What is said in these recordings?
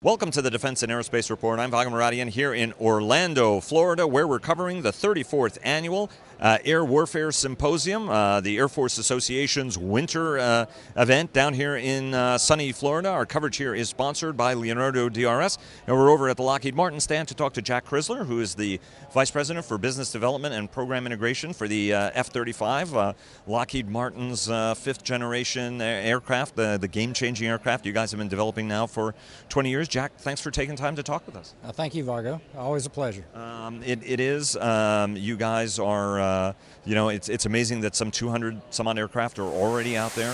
Welcome to the Defense and Aerospace Report. I'm Vago Muradian here in Orlando, Florida, where we're covering the 34th Annual Air Warfare Symposium, the Air Force Association's winter event down here in sunny Florida. Our coverage here is sponsored by Leonardo DRS, and we're over at the Lockheed Martin stand to talk to Jack Crisler, who is the Vice President for Business Development and Program Integration for the F-35, Lockheed Martin's fifth-generation aircraft, the game-changing aircraft you guys have been developing now for 20 years. Jack, thanks for taking time to talk with us. Thank you, Vargo. Always a pleasure. It is. You guys are, it's amazing that some 200 some odd aircraft are already out there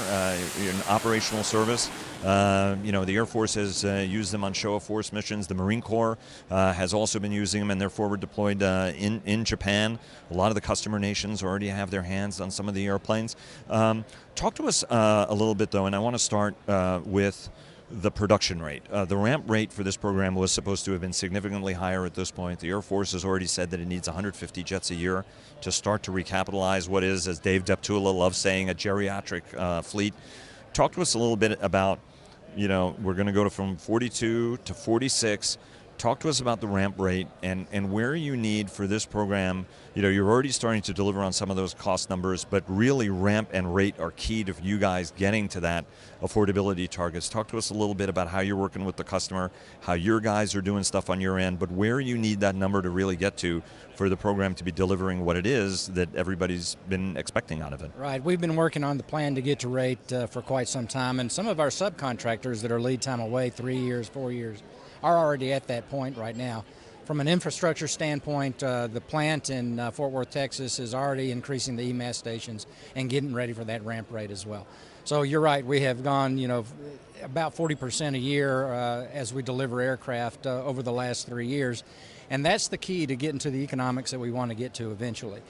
in operational service. The Air Force has used them on show of force missions. The Marine Corps has also been using them, and they're forward deployed in Japan. A lot of the customer nations already have their hands on some of the airplanes. Talk to us a little bit, though, and I want to start with the production rate. The ramp rate for this program was supposed to have been significantly higher at this point. The Air Force has already said that it needs 150 jets a year to start to recapitalize what is, as Dave Deptula loves saying, a geriatric fleet. Talk to us a little bit about, we're going to go from 42 to 46. Talk to us about the ramp rate and where you need for this program. You're already starting to deliver on some of those cost numbers, but really ramp and rate are key to you guys getting to that affordability targets. Talk to us a little bit about how you're working with the customer, how your guys are doing stuff on your end, but where you need that number to really get to for the program to be delivering what it is that everybody's been expecting out of it. Right. We've been working on the plan to get to rate for quite some time, and some of our subcontractors that are lead time away 3 years, 4 years, are already at that point right now. From an infrastructure standpoint, the plant in Fort Worth, Texas is already increasing the EMAS stations and getting ready for that ramp rate as well. So you're right, we have gone about 40% a year as we deliver aircraft over the last 3 years. And that's the key to getting to the economics that we want to get to eventually.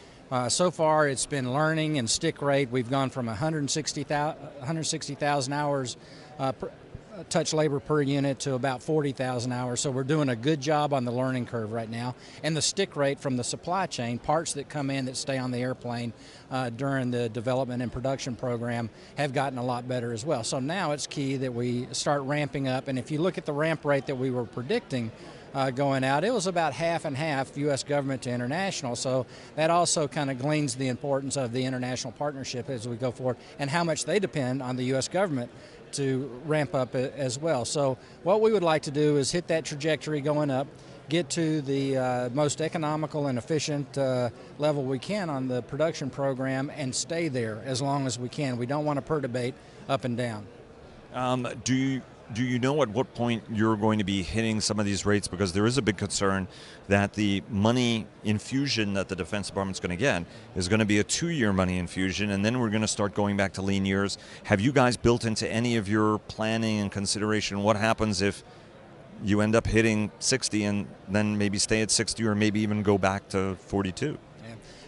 So far it's been learning and stick rate. We've gone from 160,000 hours touch labor per unit to about 40,000 hours. So we're doing a good job on the learning curve right now. And the stick rate from the supply chain, parts that come in that stay on the airplane during the development and production program have gotten a lot better as well. So now it's key that we start ramping up. And if you look at the ramp rate that we were predicting going out, it was about half and half U.S. government to international. So that also kind of gleans the importance of the international partnership as we go forward and how much they depend on the U.S. government to ramp up as well. So what we would like to do is hit that trajectory going up, get to the most economical and efficient level we can on the production program and stay there as long as we can. We don't want to perturbate up and down. Do you know at what point you're going to be hitting some of these rates? Because there is a big concern that the money infusion that the Defense Department's going to get is going to be a 2-year money infusion, and then we're going to start going back to lean years. Have you guys built into any of your planning and consideration what happens if you end up hitting 60 and then maybe stay at 60 or maybe even go back to 42?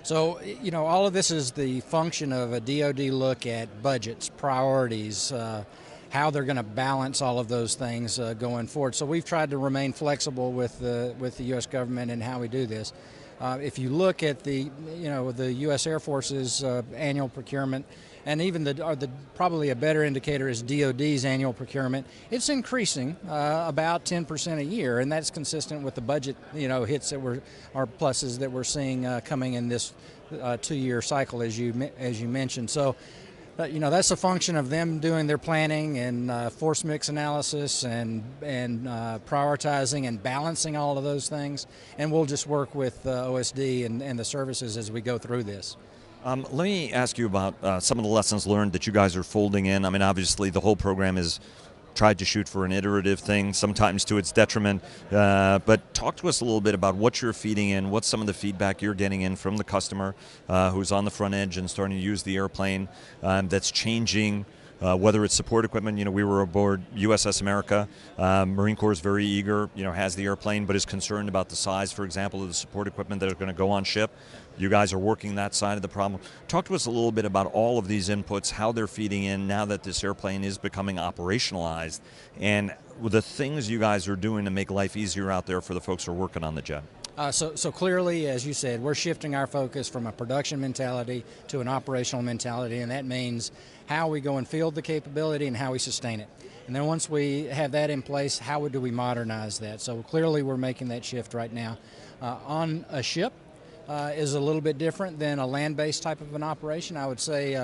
So, all of this is the function of a DoD look at budgets, priorities, how they're going to balance all of those things going forward. So we've tried to remain flexible with the U.S. government and how we do this. If you look at the U.S. Air Force's annual procurement, and even probably a better indicator is DoD's annual procurement, it's increasing about 10% a year, and that's consistent with the budget hits that or pluses that we're seeing coming in this 2-year cycle, as you mentioned. So. That's a function of them doing their planning and force mix analysis and prioritizing and balancing all of those things. And we'll just work with OSD and the services as we go through this. Let me ask you about some of the lessons learned that you guys are folding in. I mean, obviously the whole program is tried to shoot for an iterative thing, sometimes to its detriment. But talk to us a little bit about what you're feeding in, what's some of the feedback you're getting in from the customer who's on the front edge and starting to use the airplane that's changing. Whether it's support equipment, we were aboard USS America. Marine Corps is very eager, has the airplane, but is concerned about the size, for example, of the support equipment that are going to go on ship. You guys are working that side of the problem. Talk to us a little bit about all of these inputs, how they're feeding in now that this airplane is becoming operationalized, and the things you guys are doing to make life easier out there for the folks who are working on the jet. So clearly, as you said, we're shifting our focus from a production mentality to an operational mentality, and that means how we go and field the capability and how we sustain it. And then once we have that in place, how do we modernize that? So clearly we're making that shift right now. On a ship is a little bit different than a land-based type of an operation. I would say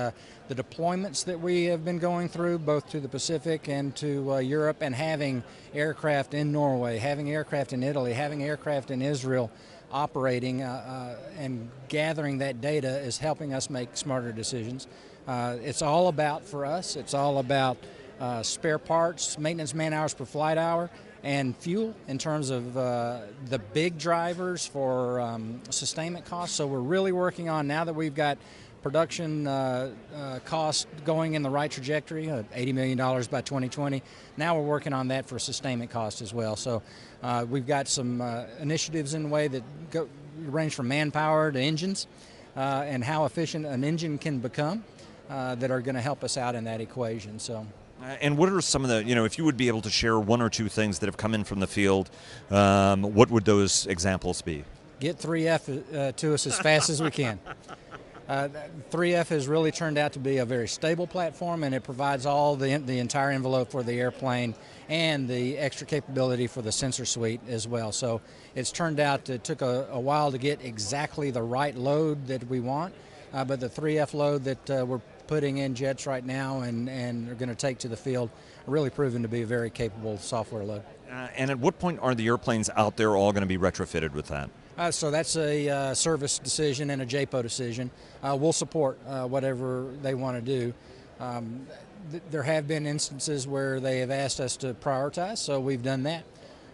the deployments that we have been going through, both to the Pacific and to Europe, and having aircraft in Norway, having aircraft in Italy, having aircraft in Israel, operating and gathering that data is helping us make smarter decisions. It's all about, for us, it's all about spare parts, maintenance man hours per flight hour, and fuel in terms of the big drivers for sustainment costs. So we're really working on, now that we've got production costs going in the right trajectory, $80 million by 2020, now we're working on that for sustainment costs as well. So we've got some initiatives in the way that range from manpower to engines and how efficient an engine can become that are going to help us out in that equation. So. And what are some of the, if you would be able to share one or two things that have come in from the field, what would those examples be? Get 3F to us as fast as we can. 3F has really turned out to be a very stable platform, and it provides all the entire envelope for the airplane and the extra capability for the sensor suite as well. So it's turned out, it took a while to get exactly the right load that we want, but the 3F load that we're putting in jets right now and are going to take to the field are really proven to be a very capable software load. And at what point are the airplanes out there all going to be retrofitted with that? So that's a service decision and a JPO decision. We'll support whatever they want to do. There have been instances where they have asked us to prioritize, so we've done that.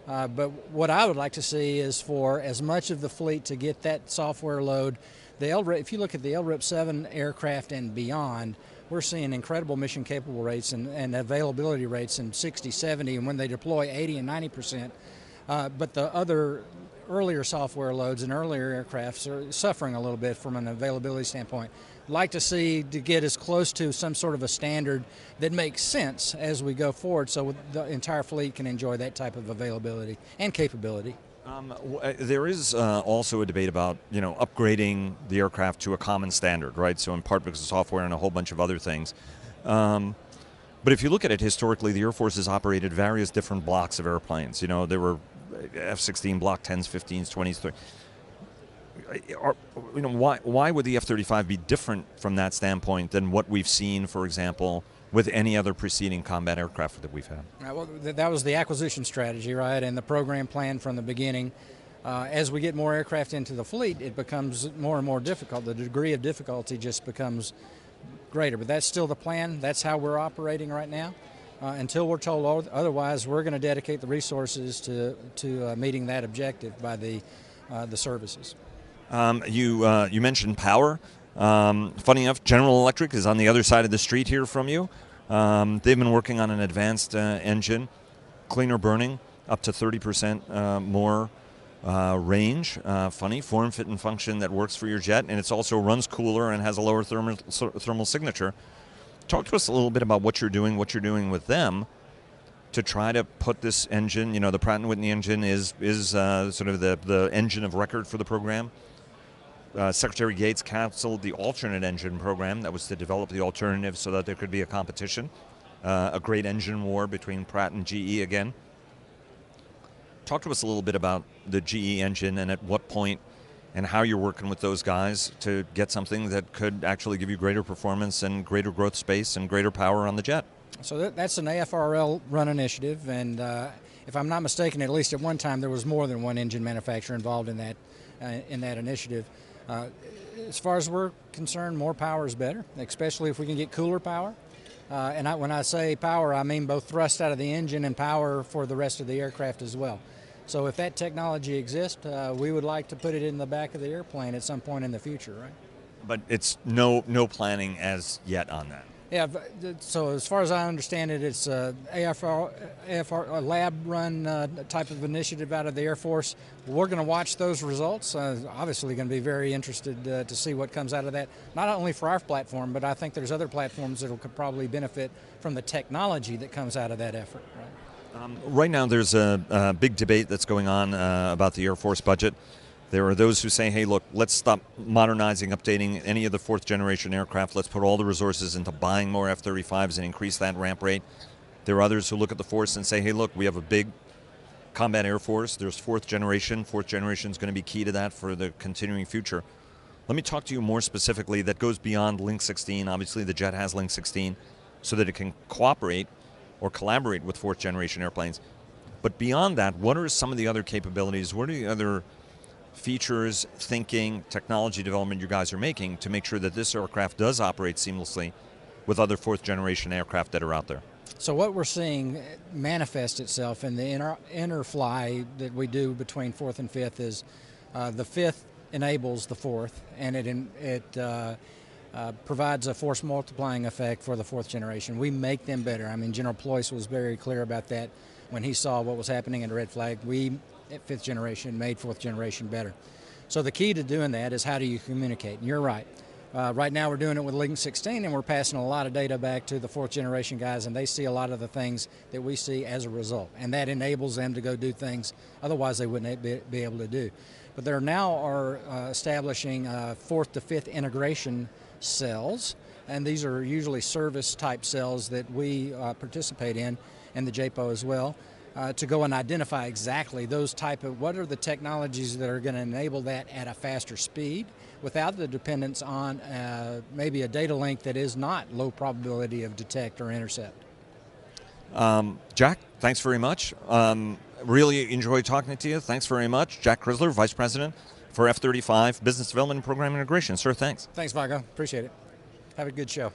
But what I would like to see is for as much of the fleet to get that software load. If you look at the LRIP 7 aircraft and beyond, we're seeing incredible mission capable rates and availability rates in 60, 70, and when they deploy 80 and 90%. But the other earlier software loads and earlier aircrafts are suffering a little bit from an availability standpoint. I'd like to see to get as close to some sort of a standard that makes sense as we go forward so the entire fleet can enjoy that type of availability and capability. There is also a debate about, upgrading the aircraft to a common standard, right? So in part because of software and a whole bunch of other things. But if you look at it historically, the Air Force has operated various different blocks of airplanes. There were F-16 Block 10s, 15s, 20s, 30s. Why would the F-35 be different from that standpoint than what we've seen, for example, with any other preceding combat aircraft that we've had? Well, that was the acquisition strategy, right, and the program plan from the beginning. As we get more aircraft into the fleet, it becomes more and more difficult. The degree of difficulty just becomes greater, but that's still the plan. That's how we're operating right now. Until we're told otherwise, we're going to dedicate the resources to meeting that objective by the services. You mentioned power. Funny enough, General Electric is on the other side of the street here from you. They've been working on an advanced engine, cleaner burning, up to 30% more range. Funny, form, fit, and function that works for your jet, and it also runs cooler and has a lower thermal signature. Talk to us a little bit about what you're doing with them to try to put this engine, the Pratt & Whitney engine is sort of the engine of record for the program. Secretary Gates canceled the alternate engine program that was to develop the alternative so that there could be a competition, a great engine war between Pratt and GE again. Talk to us a little bit about the GE engine and at what point and how you're working with those guys to get something that could actually give you greater performance and greater growth space and gretter power on the jet. So that's an AFRL run initiative, and if I'm not mistaken, at least at one time there was more than one engine manufacturer involved in that initiative. As far as we're concerned, more power is better, especially if we can get cooler power. And when I say power, I mean both thrust out of the engine and power for the rest of the aircraft as well. So if that technology exists, we would like to put it in the back of the airplane at some point in the future, right? But it's no planning as yet on that. Yeah, so as far as I understand it, it's a AFR lab-run type of initiative out of the Air Force. We're going to watch those results. Obviously going to be very interested to see what comes out of that, not only for our platform, but I think there's other platforms that could probably benefit from the technology that comes out of that effort. Right, right now there's a big debate that's going on about the Air Force budget. There are those who say, hey, look, let's stop modernizing, updating any of the fourth-generation aircraft. Let's put all the resources into buying more F-35s and increase that ramp rate. There are others who look at the force and say, hey, look, we have a big combat air force. There's fourth generation. Fourth generation is going to be key to that for the continuing future. Let me talk to you more specifically that goes beyond Link 16. Obviously, the jet has Link 16 so that it can cooperate or collaborate with fourth generation airplanes. But beyond that, what are some of the other capabilities? What are the other features, thinking, technology development you guys are making to make sure that this aircraft does operate seamlessly with other fourth generation aircraft that are out there? So what we're seeing manifest itself in the interfly that we do between fourth and fifth is the fifth enables the fourth, and it provides a force multiplying effect for the fourth generation. We make them better. I mean, General Ployce was very clear about that when he saw what was happening in the Red Flag. We, at fifth generation, made fourth generation better. So the key to doing that is how do you communicate? And you're right. Right now we're doing it with Link 16, and we're passing a lot of data back to the fourth generation guys, and they see a lot of the things that we see as a result. And that enables them to go do things otherwise they wouldn't be able to do. But there now are establishing fourth to fifth integration cells, and these are usually service type cells that we participate in the JPO as well, to go and identify exactly those type of, what are the technologies that are going to enable that at a faster speed without the dependence on maybe a data link that is not low probability of detect or intercept. Jack, thanks very much. Really enjoyed talking to you. Thanks very much. Jack Crisler, Vice President for F-35 Business Development and Program Integration. Sir, thanks. Thanks, Vago. Appreciate it. Have a good show.